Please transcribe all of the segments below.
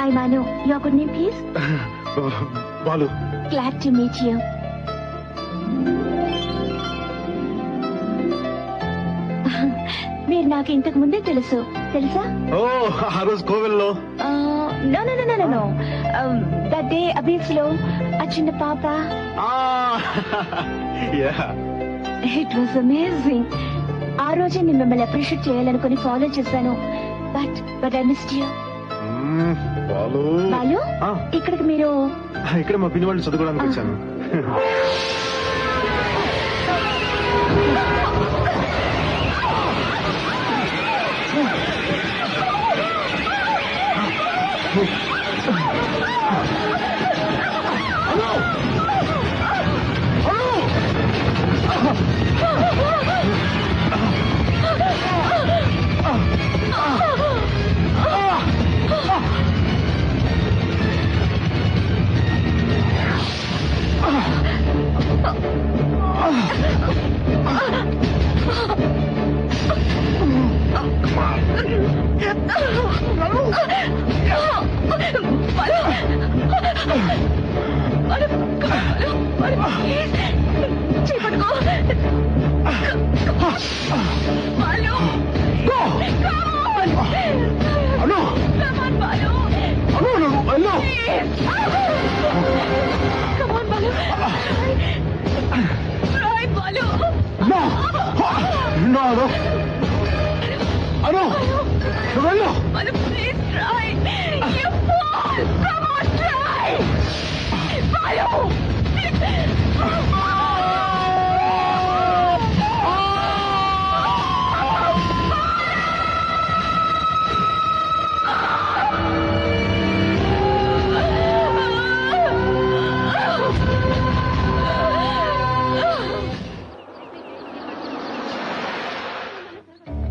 Hi, Manu. Your good name, please? Balu. Glad to meet you. మీరు నాకు ఇంతకు ముందే తెలుసా? ఓ ఆ రోజు కోవెల్లో. No no no no no that day అబీస్ లో ఆ చిన్న పాప. It was amazing. ఆ రోజే నేను మిమ్మల్ని అప్రిషియేట్ చేయాలనుకుని ఫాలో చేశాను. But I missed you. Balu, ఇక్కడికి మీరు? ఇక్కడ మా పిన్ని వాళ్ళు చదువుకోవడానికి వచ్చాను.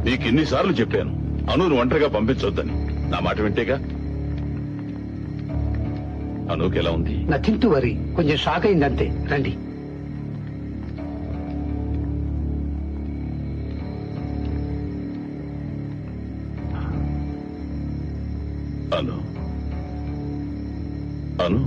నీకు ఎన్నిసార్లు చెప్పాను అనూను ఒంటరిగా పంపించొద్దని. నా మాట వింటేగా. అనూకి ఎలా ఉంది? Nothing to worry. కొంచెం షాక్ అయింది అంతే. రండి. అను అను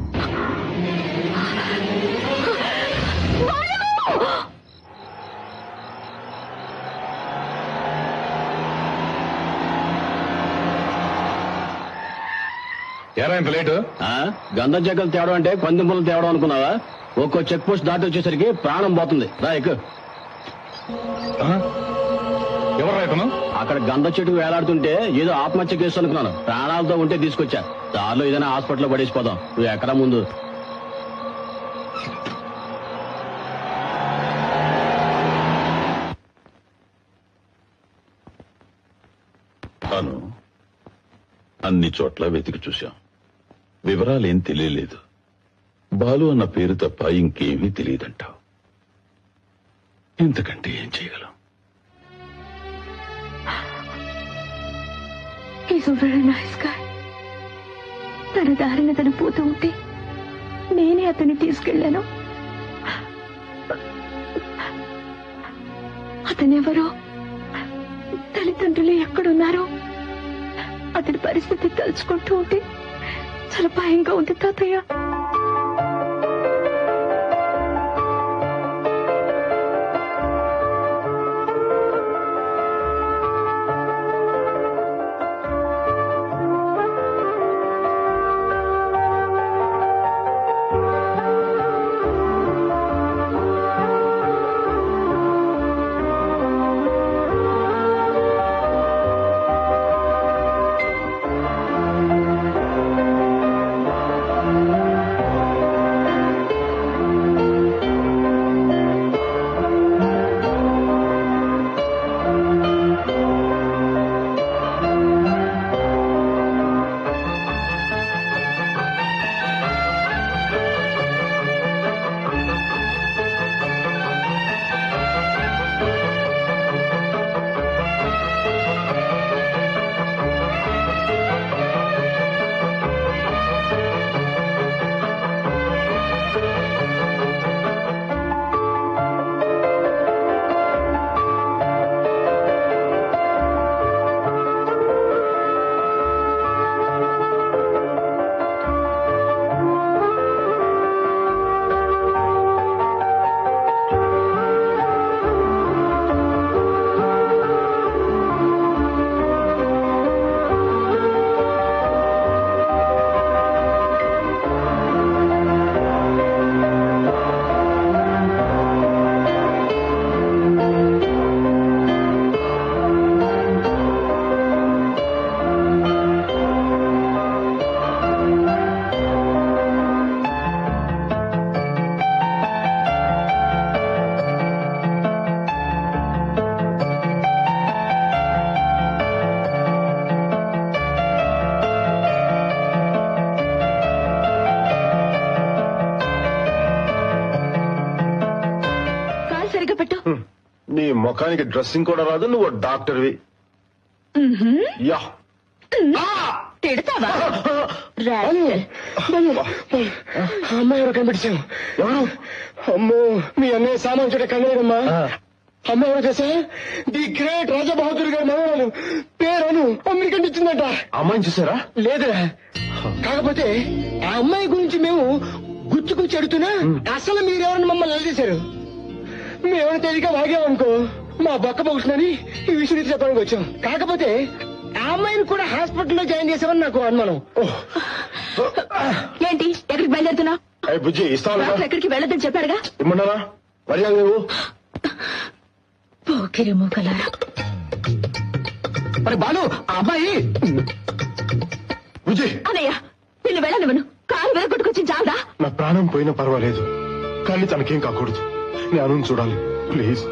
ఎరా ఇంత లేటు? గంధం చెక్కలు తేవడం అంటే కందింపులు తేవడం అనుకున్నావా? ఒక్కో చెక్ పోస్ట్ దాటి వచ్చేసరికి ప్రాణం పోతుంది. రా ఎక్కు. ఎవరు రైతను? అక్కడ గంధ చెట్టు వేలాడుతుంటే ఏదో ఆత్మహత్య కేసు అనుకున్నాను. ప్రాణాలతో ఉంటే తీసుకొచ్చా. దారిలో ఏదైనా హాస్పిటల్లో పడేసిపోదాం. నువ్వు ఎక్కడా ముందు. అను అన్ని చోట్ల వెతికి చూశాం. వివరాలేం తెలియలేదు. బాలు అన్న పేరు తప్ప ఇంకేమీ తెలియదంటావు. ఇంతకంటే ఏం చేయగలం? He's a very nice guy. తన దారిన తను పోతూ ఉంటే నేనే అతన్ని తీసుకెళ్లాను. అతనెవరో, తల్లిదండ్రులు ఎక్కడున్నారో, అతని పరిస్థితి తలుచుకుంటూ ఉంటే చాలా భయంగా ఉంది తాతయ్య. ముఖానికి డ్రెస్సింగ్ కూడా రాదు, నువ్వు డాక్టర్వి. యా తిడతావా? అమ్మాయి ఎవరు కనిపించావు? ఎవరు? అమ్మో, మీ అన్నయ్య సామాన్ చూడ కనలేదమ్మా. అమ్మాయి ఎవరు చేసా? ది గ్రేట్ రాజా బహదూర్ గారి మనవరాలు, పేరును అమెరికా ఇచ్చిందంట. అమ్మాయిని చూసారా? లేదురా, కాకపోతే ఆ అమ్మాయి గురించి మేము గుచ్చి అడుగుతున్నా అసలు మీరెవరని మమ్మల్ని నిలదీశారు. మేమేమైనా తెలియక వాగామనుకో మా బొక్క పోగుతుందని ఈ విషయం చెప్పడానికి వచ్చాం. కాకపోతే ఆ అమ్మాయిని కూడా హాస్పిటల్లో జాయిన్ చేసామని నాకు అనుమానం. ఏంటి ఎక్కడికి బయలుదేరుతున్నావు? బుజ్జి ఇస్తాను. ఎక్కడికి వెళ్ళొద్దని చెప్పారుగా. ఇమ్మన్నారా? మర్యాద నువ్వు పోకిరి మూకలారా. మరి బాలు, ఆ అబ్బాయి బుజ్జి. అన్నయ్య నిన్ను వెళ్ళనివ్వను. కారు వెరగొట్టుకొచ్చి చాలదా? నా ప్రాణం పోయినా పర్వాలేదు, కానీ తనకేం కాకూడదు. నేను అనుని చూడాలి ప్లీజ్.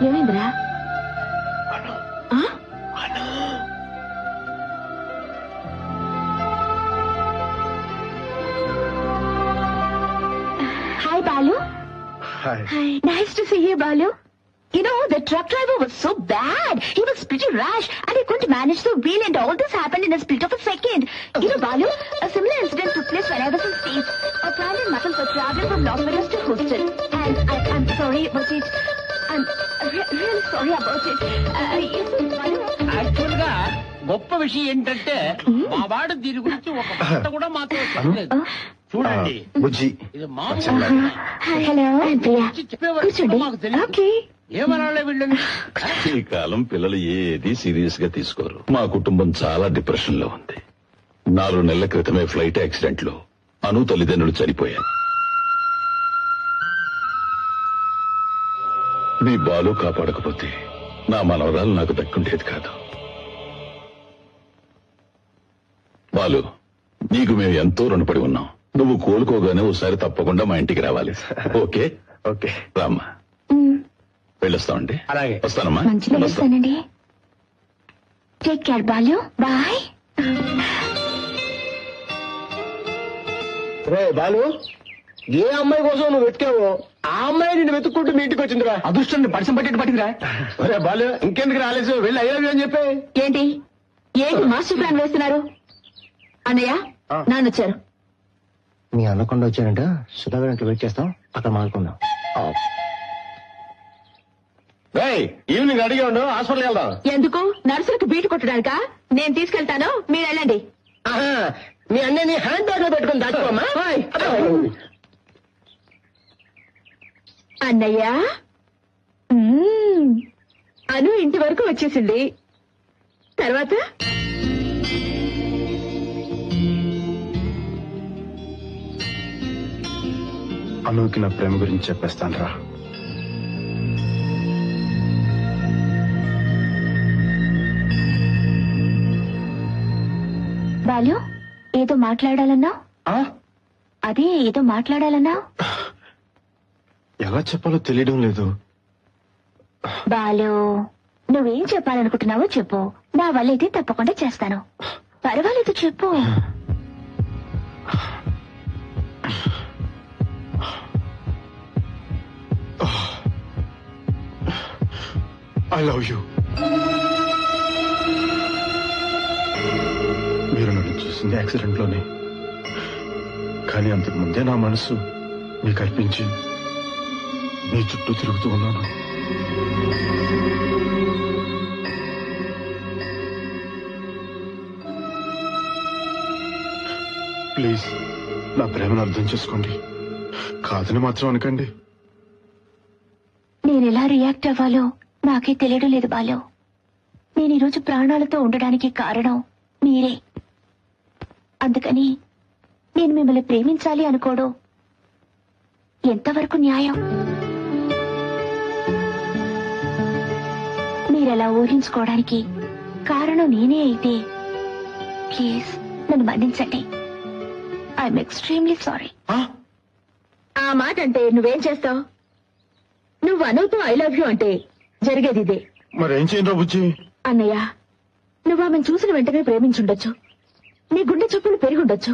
ఏమైందిరా? Hi Balu. Hi. Hi. Nice to see you, Balu. You know, the truck driver was so bad. He was pretty rash and he couldn't manage the wheel, and all this happened in a split of a second. You know, Balu, a similar incident took place when I was in States. A plan and muscles were traveling from Las Vegas to Houston. And I'm sorry about it. I'm really sorry about it. Yes, Balu. Actual గా గొప్ప విషయం ఏంటంటే మా వాడు దీని గురించి ఒక మాట కూడా మాతో చెప్పలేదు. చూడండి, బుజ్జి ఇది మామూలు Hi, hello. I'm Priya. కూర్చోండి. మాకు తెలియదు. Okay. ఏమనాలే వీళ్ళని. ఈ కాలం పిల్లలు ఏది సీరియస్ గా తీసుకోరు. మా కుటుంబం చాలా డిప్రెషన్ లో ఉంది. 4 నెలల క్రితమే ఫ్లైట్ యాక్సిడెంట్ లో అను తల్లిదండ్రులు చనిపోయారు. నీ బాలు కాపాడకపోతే నా మనవరాలు నాకు దక్కుండేది కాదు. బాలు, నీకు మేము ఎంతో రుణపడి ఉన్నాం. నువ్వు కోలుకోగానే ఒకసారి తప్పకుండా మా ఇంటికి రావాలి. ఓకే? ఓకే రామ్మా, వెళ్ళొస్తామండి. అలాగే. వస్తానమ్మా. మంచిగా చేస్తానండి. Take care Balu. బాయ్. రే బాలు, ఏ అమ్మాయి కోసం నువ్వు వెతికావో ఆ అమ్మాయి నిన్ను వెతుక్కుంటూ మీ ఇంటికి వచ్చిందిరా. అదృష్టం పరిచయం పట్టేట్టు పట్టిందిరా. ఒరే బాలు, ఇంకెందుకు రాలేదు, వెళ్ళి అయ్యావి అని చెప్పి. ఏంటి ఏంటి మాస్టర్ ప్లాన్ వేస్తున్నారు? అన్నయ్య నాన్న వచ్చారు. మీ అనకుండా వచ్చారంట. సుధాకర్ ఇంట్లో వెయిట్ చేస్తాం, అక్కడ మాట్లాడుకుందాం. ఈవినింగ్ అడిగా ఉండు, హాస్పిటల్కి వెళ్దాం. ఎందుకు? నర్సులకు బీటు కొట్టడానికా? నేను తీసుకెళ్తాను, మీరు వెళ్ళండి. మీ అన్నయ్యని హ్యాండ్ బ్యాగ్ లో పెట్టుకుని దాచుకోమ్మా. అన్నయ్య అను ఇంటి వరకు వచ్చేసింది. తర్వాత అనుకి నా ప్రేమ గురించి చెప్పేస్తాను రా. బాలు, ఏదో మాట్లాడాలన్నావు? అదే ఏదో మాట్లాడాలన్నావు. ఎలా చెప్పాలో తెలియడం లేదు. బాలు, నువ్వేం చెప్పాలనుకుంటున్నావో చెప్పు. నా వల్ల అయితే తప్పకుండా చేస్తాను. పర్వాలేదు, చెప్పు. I love you. మీరు నన్ను చూసింది యాక్సిడెంట్ లోనే, కానీ అంతకు ముందే నా మనసు మీకు అర్పించి నీ చుట్టూ తిరుగుతూ ఉన్నాను. ప్లీజ్ నా ప్రేమను అర్థం చేసుకోండి, కాదని మాత్రం అనకండి. నేను ఎలా రియాక్ట్ అవ్వాలో నాకే తెలియడం లేదు బాలు. నేను ఈరోజు ప్రాణాలతో ఉండడానికి కారణం మీరే. అందుకని నేను మిమ్మల్ని ప్రేమించాలి అనుకోవడం ఎంతవరకు న్యాయం? మీరలా ఊహించుకోవడానికి కారణం నేనే అయితే ప్లీజ్ నన్ను మన్నించండి. I'm extremely sorry. మాట అంటే నువ్వేం చేస్తావు? నువ్వు అనుతో ఐ లవ్ యూ అంటే జరిగేది ఇదే. మరేం చేయను బుజ్జి? అన్నయ్య, నువ్వు ఆమెను చూసిన వెంటనే ప్రేమించుండొచ్చు, నీ గుండె చప్పులు పెరుగుండొచ్చు.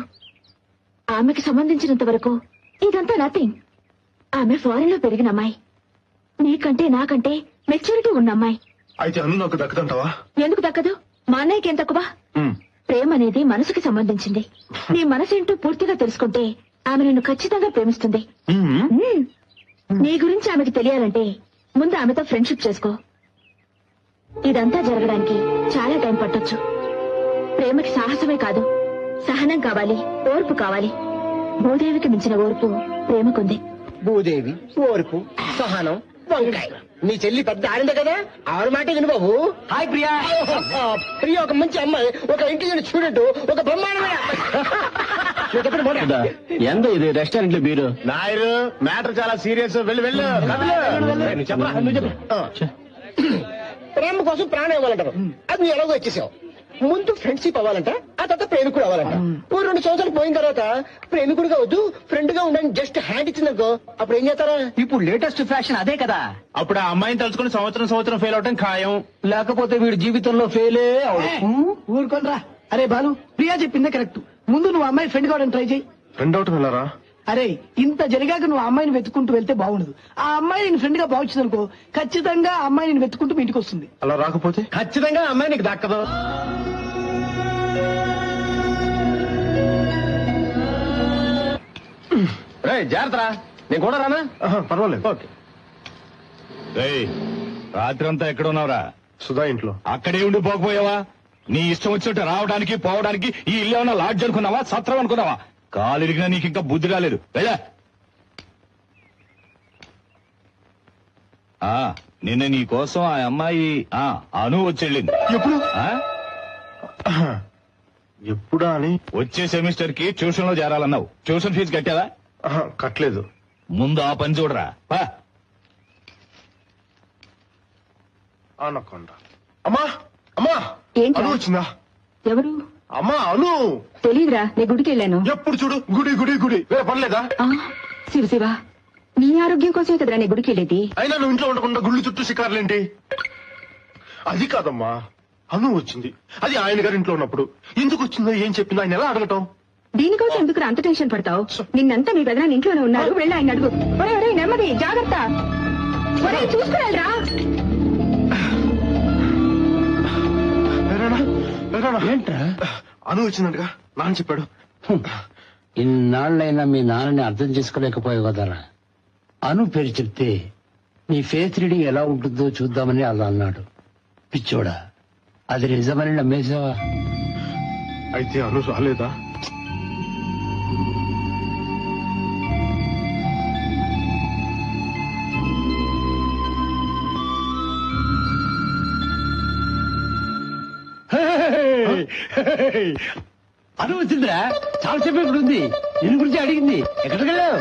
ఆమెకి సంబంధించినంత వరకు ఇదంతా నథింగ్. ఆమె ఫారెన్ లో పెరిగిన అమ్మాయి, నీకంటే నాకంటే మెచ్యూరిటీ ఉన్న అమ్మాయి. అయితే అను నాకు దక్కదంటావా? ఎందుకు దక్కదు? మా అన్నయ్యకి ఏం తక్కువ? ప్రేమ అనేది మనసుకి సంబంధించింది. నీ మనసేంటో పూర్తిగా తెలుసుకుంటే ఆమె నిన్ను ఖచ్చితంగా ప్రేమిస్తుంది. నీ గురించి ఆమెకి తెలియాలంటే ముందు ఆమెతో ఫ్రెండ్షిప్ చేసుకో. ఇదంతా జరగడానికి చాలా టైం పట్టొచ్చు. ప్రేమకి సాహసమే కాదు, సహనం కావాలి, ఓర్పు కావాలి. భూదేవికి మించిన ఓర్పు ప్రేమకుంది. భూదేవి, ఓర్పు, సహనం, వంకాయ. మీ చెల్లి పెద్ద ఆడిందే కదా, ఆవిడ మాట విను బాబు. హాయ్ ప్రియా. ప్రియా ఒక మంచి అమ్మాయి, ఒక ఇంటెలిజెంట్ స్టూడెంట్, ఒక బ్రహ్మాండమైన ఎంత ఇది రెస్టారెంట్ లో బీరు? నాయరు మ్యాటర్ చాలా సీరియస్. వెళ్ళు వెళ్ళు. చెప్పరా? ప్రేమ కోసం ప్రాణం ఇవ్వాలంటారు, అది నువ్వు ఎలాగో వచ్చేసావు. ముందు ఫ్రెండ్షిప్ అవ్వాలంట, ఆ తర్వాత ప్రేమికుడు అవ్వాలంట. ఓ 2 సంవత్సరాలు పోయిన తర్వాత ప్రేమికుడుగా వద్దు, ఫ్రెండ్ గా ఉండని జస్ట్ హ్యాండ్ ఇచ్చిందనుకో, అప్పుడు ఏం చేస్తారా? ఇప్పుడు లేటెస్ట్ ఫ్యాషన్ అదే కదా. అప్పుడు ఆ అమ్మాయిని తలుచుకుని సంవత్సరం ఫెయిల్ అవటం ఖాయం. లేకపోతే వీడు జీవితంలో ఫెయిలే అవడు. ఊరుకోనరా. అరే బాలు, ప్రియా చెప్పిందే కరెక్ట్. ముందు నువ్వు అమ్మాయి ఫ్రెండ్ కావడానికి ట్రై చేయి. ఫ్రెండ్ అవటం వెళ్ళారా? అరే ఇంత జరిగాక నువ్వు అమ్మాయిని వెతుకుంటూ వెళ్తే బాగుండదు. ఆ అమ్మాయి నేను ఫ్రెండ్ గా భావించింది అనుకో, ఖచ్చితంగా ఆ అమ్మాయి నేను వెతుకుంటూ మీ ఇంటికి వస్తుంది. అలా రాకపోతే ఖచ్చితంగా అమ్మాయి నీకు దక్కదు. జాగ్రత్త, నేను కూడా రానా? పర్వాలేదు. ఓకే. రాత్రి అంతా ఎక్కడ ఉన్నావురా? సుధా ఇంట్లో. అక్కడే ఉండి పోకపోయావా? నీ ఇష్టం వచ్చినట్టు రావడానికి పోవడానికి ఈ ఇల్లు ఏమన్నా లాడ్జ్ అనుకున్నావా, సత్రం అనుకున్నావా? కాలు ఇరిగినా నీకు ఇంకా బుద్ధి రాలేదు. వెళ్ళా. నిన్న నీ కోసం ఆ అమ్మాయి అను వచ్చెళ్ళింది. ఎప్పుడు? ఆ? ఎప్పుడా అని? వచ్చే సెమిస్టర్ కి ట్యూషన్ లో చేరాలన్నావు. Tuition fee కట్టావా? కట్టలేదు. ముందు ఆ పని చూడరా. అనకొండ. అమ్మా అమ్మా, ఏంటి? అను వచ్చిందా? ఎవరు? అమ్మా అను. తెలీదురా, నేను గుడికి వెళ్ళాను. ఎప్పుడు చూడు గుడి గుడి గుడి, వేరే పనిలేదా? శివ శివ, నీ ఆరోగ్యం కోసమే కదరా నేను గుడికి వెళ్ళేది. అయినా నువ్వు ఇంట్లో ఉండకుండా గుళ్ళు చుట్టూ షికారులేంటి? అది కాదమ్మా, అను వచ్చింది. అది ఆయన గారి ఇంట్లో ఉన్నప్పుడు. ఎందుకు వచ్చిందో ఏం చెప్పిందో ఆయన ఎలా అడగటం? దీనికోసం ఎందుకు అంత టెన్షన్ పడతావు? నిన్నంతా మీ పెదనాన్న ఇంట్లోనే ఉన్నారు, వెళ్ళి ఆయన అడుగు. ఒరే ఒరే, నెమ్మది, జాగ్రత్త. ఒరే చూసుకురాలరా. ఏంట్రా? అను వచ్చిందంటగా నాన్న చెప్పాడు. ఇన్నాళ్ళైనా మీ నాన్నని అర్థం చేసుకోలేకపోయావు కదరా. అను పేరు చెప్తే నీ ఫేస్ రీడింగ్ ఎలా ఉంటుందో చూద్దామని అలా అన్నాడు. పిచ్చోడా, అది నిజమని నమ్మేసావా? అయితే అను రాలేదా? అను వచ్చిందిరా, చాలాసేపు ఇప్పుడు ఉంది. దీని గురించి అడిగింది. ఎక్కడికి వెళ్ళావు?